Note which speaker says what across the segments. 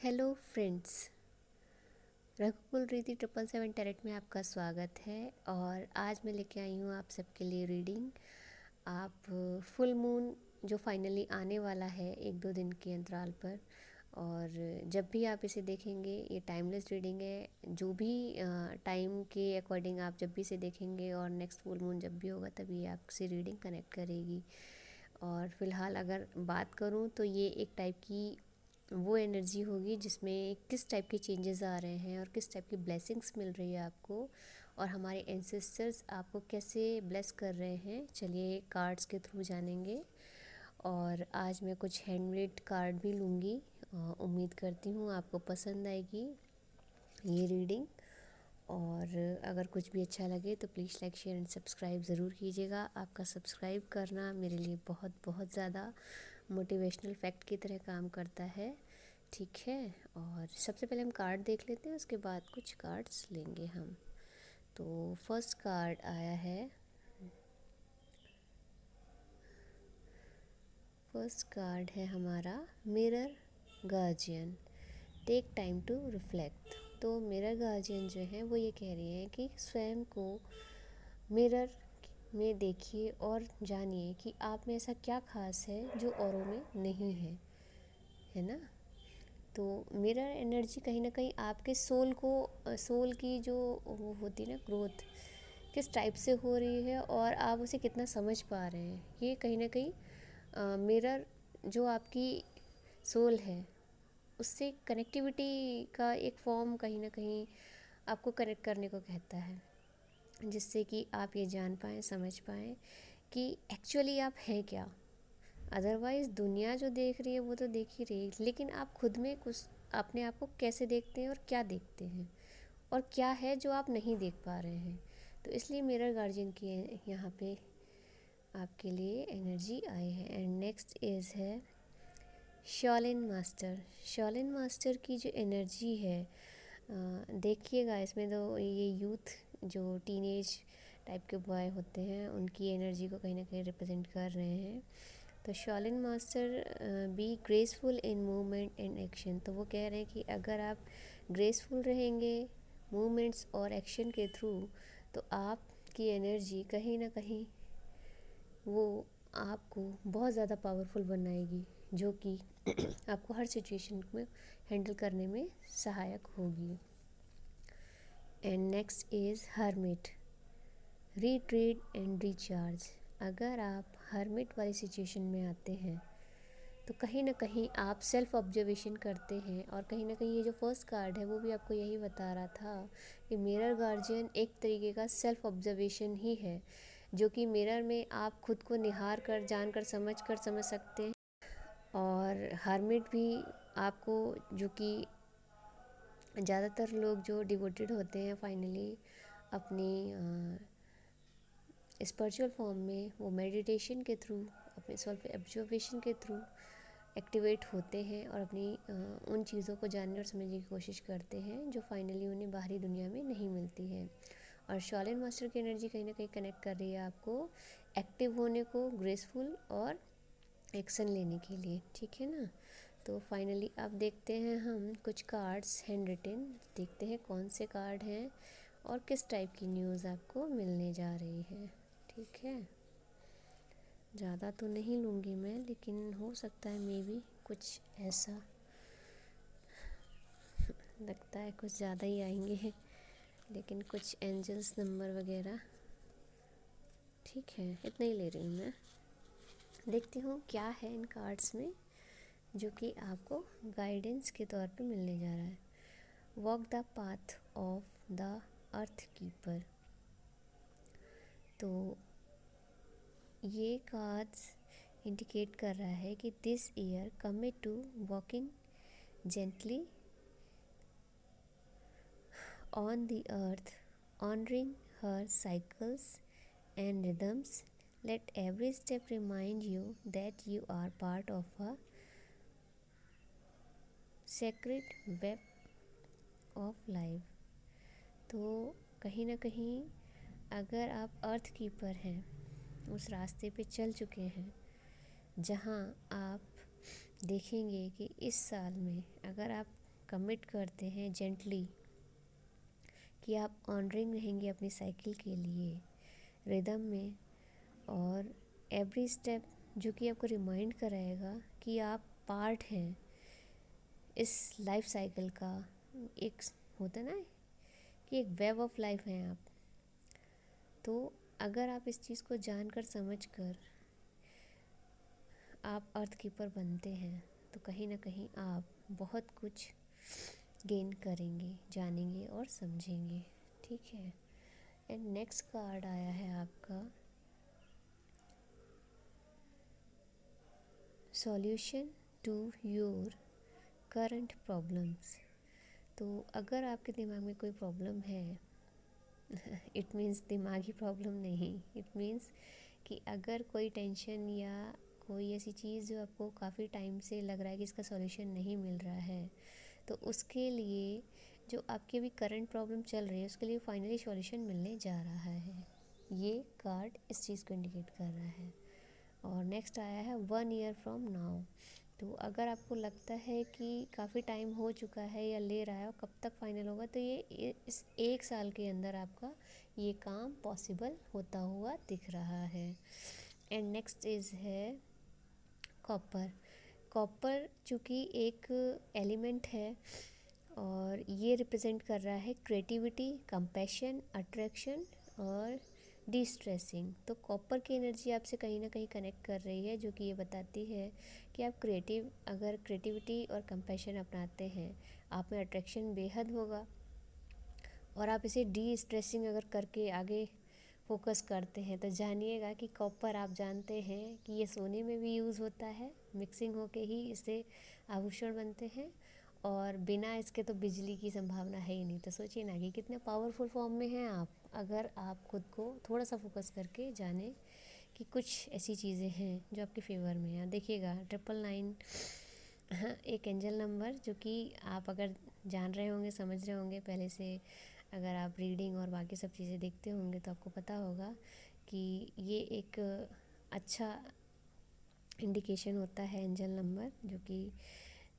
Speaker 1: Hello friends, रघुकुल रीति 777 tarot में आपका स्वागत है। और आज मैं लेके आई हूँ आप सबके लिए रीडिंग। आप फुल मून जो फाइनली आने वाला है 1-2 दिन के अंतराल पर, और जब भी आप इसे देखेंगे ये टाइमलेस रीडिंग है। जो भी टाइम के अकॉर्डिंग आप जब भी इसे देखेंगे और नेक्स्ट फुल मून जब भी होगा तभी आपसे रीडिंग कनेक्ट करेगी। और फ़िलहाल अगर बात करूँ तो ये एक टाइप की वो एनर्जी होगी जिसमें किस टाइप के चेंजेस आ रहे हैं और किस टाइप की ब्लेसिंग्स मिल रही है आपको, और हमारे एंसेस्टर्स आपको कैसे ब्लेस कर रहे हैं। चलिए कार्ड्स के थ्रू जानेंगे। और आज मैं कुछ हैंडमेड कार्ड भी लूँगी। उम्मीद करती हूँ आपको पसंद आएगी ये रीडिंग। और अगर कुछ भी अच्छा लगे तो please like share and subscribe ज़रूर कीजिएगा। आपका सब्सक्राइब करना मेरे लिए बहुत बहुत ज़्यादा मोटिवेशनल फैक्ट की तरह काम करता है। ठीक है, और सबसे पहले हम कार्ड देख लेते हैं, उसके बाद कुछ कार्ड्स लेंगे हम। तो फर्स्ट कार्ड आया है, फर्स्ट कार्ड है हमारा mirror guardian. Take time to reflect. तो मिरर गार्जियन जो है वो ये कह रही है कि स्वयं को मिरर में देखिए और जानिए कि आप में ऐसा क्या खास है जो औरों में नहीं है ना। तो मिरर एनर्जी कहीं ना कहीं आपके सोल की जो वो होती है ना, ग्रोथ किस टाइप से हो रही है और आप उसे कितना समझ पा रहे हैं। ये कहीं ना कहीं मिरर जो आपकी सोल है उससे कनेक्टिविटी का एक फॉर्म कहीं ना कहीं आपको कनेक्ट करने को कहता है, जिससे कि आप ये जान पाएँ, समझ पाएँ कि एक्चुअली आप हैं क्या। अदरवाइज़ दुनिया जो देख रही है वो तो देख ही रही है, लेकिन आप खुद में कुछ अपने आप को कैसे देखते हैं और क्या देखते हैं और क्या है जो आप नहीं देख पा रहे हैं। तो इसलिए मिरर गार्जियन की यहाँ पे आपके लिए एनर्जी आई है। एंड नेक्स्ट इज़ है शॉलिन मास्टर। शॉलिन मास्टर की जो एनर्जी है, देखिएगा इसमें तो ये यूथ जो टीनेज टाइप के बॉय होते हैं उनकी एनर्जी को कहीं ना कहीं रिप्रेजेंट कर रहे हैं। तो Shaolin master be graceful in movement and action. तो वो कह रहे हैं कि अगर आप ग्रेसफुल रहेंगे मूवमेंट्स और एक्शन के थ्रू तो आपकी एनर्जी कहीं ना कहीं वो आपको बहुत ज़्यादा पावरफुल बनाएगी, जो कि आपको हर सिचुएशन में हैंडल करने में सहायक होगी। And next is hermit, retreat and recharge. अगर आप हर्मिट वाली सिचुएशन में आते हैं तो कहीं ना कहीं आप सेल्फ ऑब्जर्वेशन करते हैं, और कहीं ना कहीं ये जो फर्स्ट कार्ड है वो भी आपको यही बता रहा था कि मिरर गार्जियन एक तरीके का सेल्फ ऑब्जर्वेशन ही है, जो कि मिरर में आप खुद को निहार कर, जान कर, समझ सकते हैं। और हर्मिट भी आपको, जो कि ज़्यादातर लोग जो डिवोटेड होते हैं फाइनली अपनी स्पिरिचुअल फॉर्म में, वो मेडिटेशन के थ्रू, अपने सेल्फ ऑब्जर्वेशन के थ्रू एक्टिवेट होते हैं और अपनी उन चीज़ों को जानने और समझने की कोशिश करते हैं जो फाइनली उन्हें बाहरी दुनिया में नहीं मिलती है। और शॉलिन मास्टर की एनर्जी कहीं ना कहीं कनेक्ट कर रही है आपको एक्टिव होने को, ग्रेसफुल और एक्शन लेने के लिए। ठीक है ना। तो फाइनली अब देखते हैं हम कुछ कार्ड्स हैंड रिटन, देखते हैं कौन से कार्ड हैं और किस टाइप की न्यूज़ आपको मिलने जा रही है। ठीक है, ज़्यादा तो नहीं लूँगी मैं, लेकिन हो सकता है मे बी कुछ ऐसा लगता है कुछ ज़्यादा ही आएंगे, लेकिन कुछ एंजल्स नंबर वगैरह। ठीक है, इतना ही ले रही हूँ मैं। देखती हूँ क्या है इन कार्ड्स में जो कि आपको गाइडेंस के तौर पे मिलने जा रहा है। Walk the path of the earth keeper. तो ये कार्ड्स इंडिकेट कर रहा है कि this year commit to walking gently on the earth, honoring her cycles and rhythms. Let every step remind you that you are part of a sacred web of life. तो कहीं ना कहीं अगर आप अर्थ कीपर हैं, उस रास्ते पे चल चुके हैं जहाँ आप देखेंगे कि इस साल में अगर आप कमिट करते हैं जेंटली कि आप ऑनरिंग रहेंगे अपनी साइकिल के लिए रिदम में, और एवरी स्टेप जो कि आपको रिमाइंड कराएगा कि आप पार्ट हैं इस लाइफ साइकिल का। एक होता है ना कि एक वेब ऑफ लाइफ हैं आप। तो अगर आप इस चीज़ को जानकर समझकर आप अर्थ कीपर बनते हैं तो कहीं ना कहीं आप बहुत कुछ गेन करेंगे, जानेंगे और समझेंगे। ठीक है। एंड नेक्स्ट कार्ड आया है आपका solution to your current problems. तो अगर आपके दिमाग में कोई प्रॉब्लम है इट मीन्स दिमागी प्रॉब्लम नहीं, इट मीन्स कि अगर कोई टेंशन या कोई ऐसी चीज़ जो आपको काफ़ी टाइम से लग रहा है कि इसका सॉल्यूशन नहीं मिल रहा है, तो उसके लिए जो आपकी अभी करंट प्रॉब्लम चल रही है उसके लिए फाइनली सॉल्यूशन मिलने जा रहा है। ये कार्ड इस चीज़ को इंडिकेट कर रहा है। और नेक्स्ट आया है 1 ईयर फ्रॉम नाउ। तो अगर आपको लगता है कि काफ़ी टाइम हो चुका है या ले रहा है और कब तक फाइनल होगा, तो ये इस 1 साल के अंदर आपका ये काम पॉसिबल होता हुआ दिख रहा है। एंड नेक्स्ट इज़ है कॉपर। कॉपर चूँकि एक एलिमेंट है और ये रिप्रेजेंट कर रहा है क्रिएटिविटी, कंपैशन, अट्रैक्शन और डिस्ट्रेसिंग। तो कॉपर की एनर्जी आपसे कहीं ना कहीं कनेक्ट कर रही है, जो कि ये बताती है कि आप अगर क्रिएटिविटी और कंपैशन अपनाते हैं, आप में अट्रैक्शन बेहद होगा। और आप इसे डी स्ट्रेसिंग अगर करके आगे फोकस करते हैं तो जानिएगा कि कॉपर आप जानते हैं कि ये सोने में भी यूज़ होता है, मिक्सिंग होके ही इससे आभूषण बनते हैं, और बिना इसके तो बिजली की संभावना है ही नहीं। तो सोचिए ना कि कितने पावरफुल फॉर्म में हैं आप, अगर आप खुद को थोड़ा सा फोकस करके जाने कि कुछ ऐसी चीज़ें हैं जो आपके फेवर में हैं। देखिएगा 999 एक एंजल नंबर जो कि आप अगर जान रहे होंगे, समझ रहे होंगे पहले से, अगर आप रीडिंग और बाकी सब चीज़ें देखते होंगे तो आपको पता होगा कि ये एक अच्छा इंडिकेशन होता है एंजल नंबर, जो कि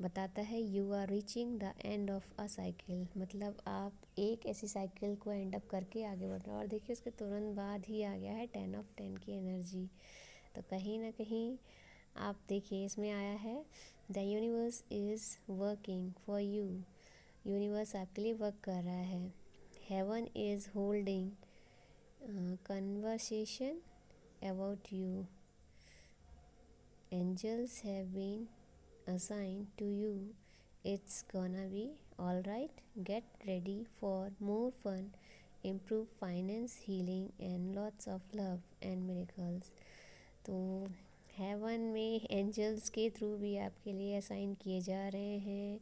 Speaker 1: बताता है you are reaching the end of a cycle. मतलब आप एक ऐसी साइकिल को एंड अप करके आगे बढ़ रहे हो। और देखिए उसके तुरंत बाद ही आ गया है 10 की एनर्जी। तो कहीं ना कहीं आप देखिए इसमें आया है the universe is working for you. Universe आपके लिए वर्क कर रहा है। Heaven is holding conversation about you. Angels have been assigned to you. It's gonna be alright. Get ready for more fun, improved finance, healing, and lots of love and miracles. तो haven में angels के through भी आपके लिए assign किए जा रहे हैं।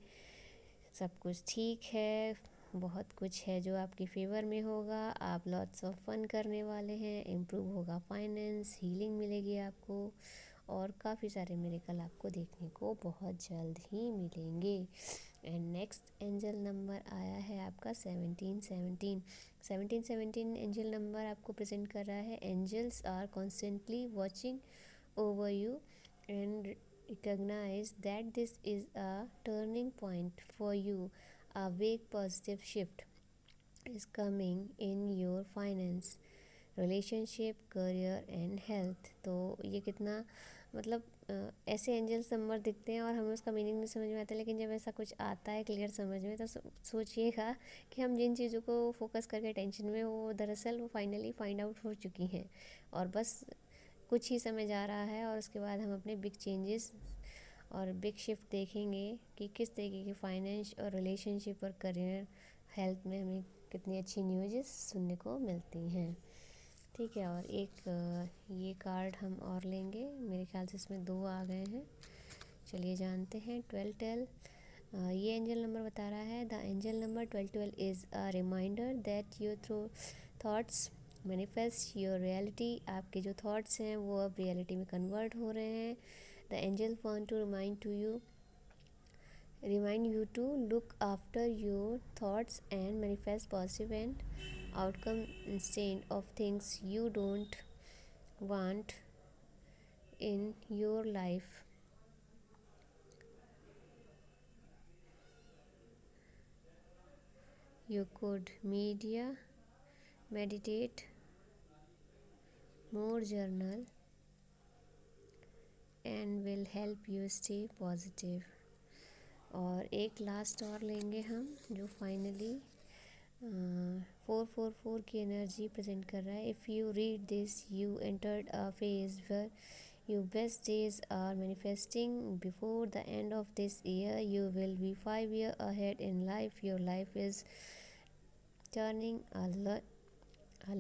Speaker 1: सब कुछ ठीक है, बहुत कुछ है जो आपके फेवर में होगा। आप लॉट्स ऑफ फन करने वाले हैं, इम्प्रूव होगा फाइनेंस, हीलिंग मिलेगी आपको, और काफ़ी सारे मिरेकल आपको देखने को बहुत जल्द ही मिलेंगे। एंड नेक्स्ट एंजल नंबर आया है आपका 1717। 1717 एंजल नंबर आपको प्रेजेंट कर रहा है angels are constantly watching over you and recognize that this is a turning point for you. A big positive shift is coming in your finance, relationship, career and health. तो ये कितना मतलब ऐसे angels number दिखते हैं और हमें उसका मीनिंग नहीं समझ में आता, लेकिन जब ऐसा कुछ आता है क्लियर समझ में तो सोचिएगा कि हम जिन चीज़ों को फोकस करके टेंशन में, वो दरअसल वो फाइनली फाइंड आउट हो चुकी हैं, और बस कुछ ही समय जा रहा है और उसके बाद हम अपने बिग चेंजेस और बिग शिफ्ट देखेंगे कि किस तरीके की फाइनेंस और रिलेशनशिप और करियर हेल्थ में हमें कितनी अच्छी न्यूज़ सुनने को मिलती हैं। ठीक है। और एक ये कार्ड हम और लेंगे, मेरे ख्याल से इसमें 2 आ गए हैं। चलिए जानते हैं 1212। ये एंजल नंबर बता रहा है the angel number 1212 is a reminder that your through thoughts manifest your reality. आपके जो थॉट्स हैं वो अब रियलिटी में कन्वर्ट हो रहे हैं। The angel want to remind you to look after your thoughts and manifest positive and outcome instead of things you don't want in your life. You could meditate, more journal, and will help you stay positive. और एक last और लेंगे हम, जो finally 444 की energy present कर रहा है. If you read this you entered a phase where your best days are manifesting before the end of this year. You will be 5 years ahead in life. Your life is turning a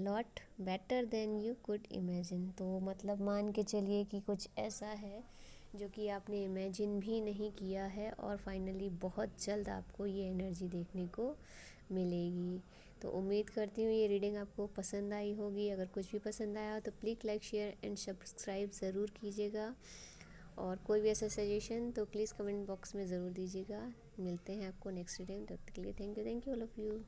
Speaker 1: lot better than you could imagine. तो मतलब मान के चलिए कि कुछ ऐसा है जो कि आपने इमेजिन भी नहीं किया है और फाइनली बहुत जल्द आपको ये एनर्जी देखने को मिलेगी. तो उम्मीद करती हूँ ये रीडिंग आपको पसंद आई होगी. अगर कुछ भी पसंद आया हो तो please like share and subscribe ज़रूर कीजिएगा. और कोई भी ऐसा सजेशन तो प्लीज़ कमेंट बॉक्स में ज़रूर दीजिएगा. मिलते हैं आपको नेक्स्ट रीडिंग. तब तक के लिए thank you all of you.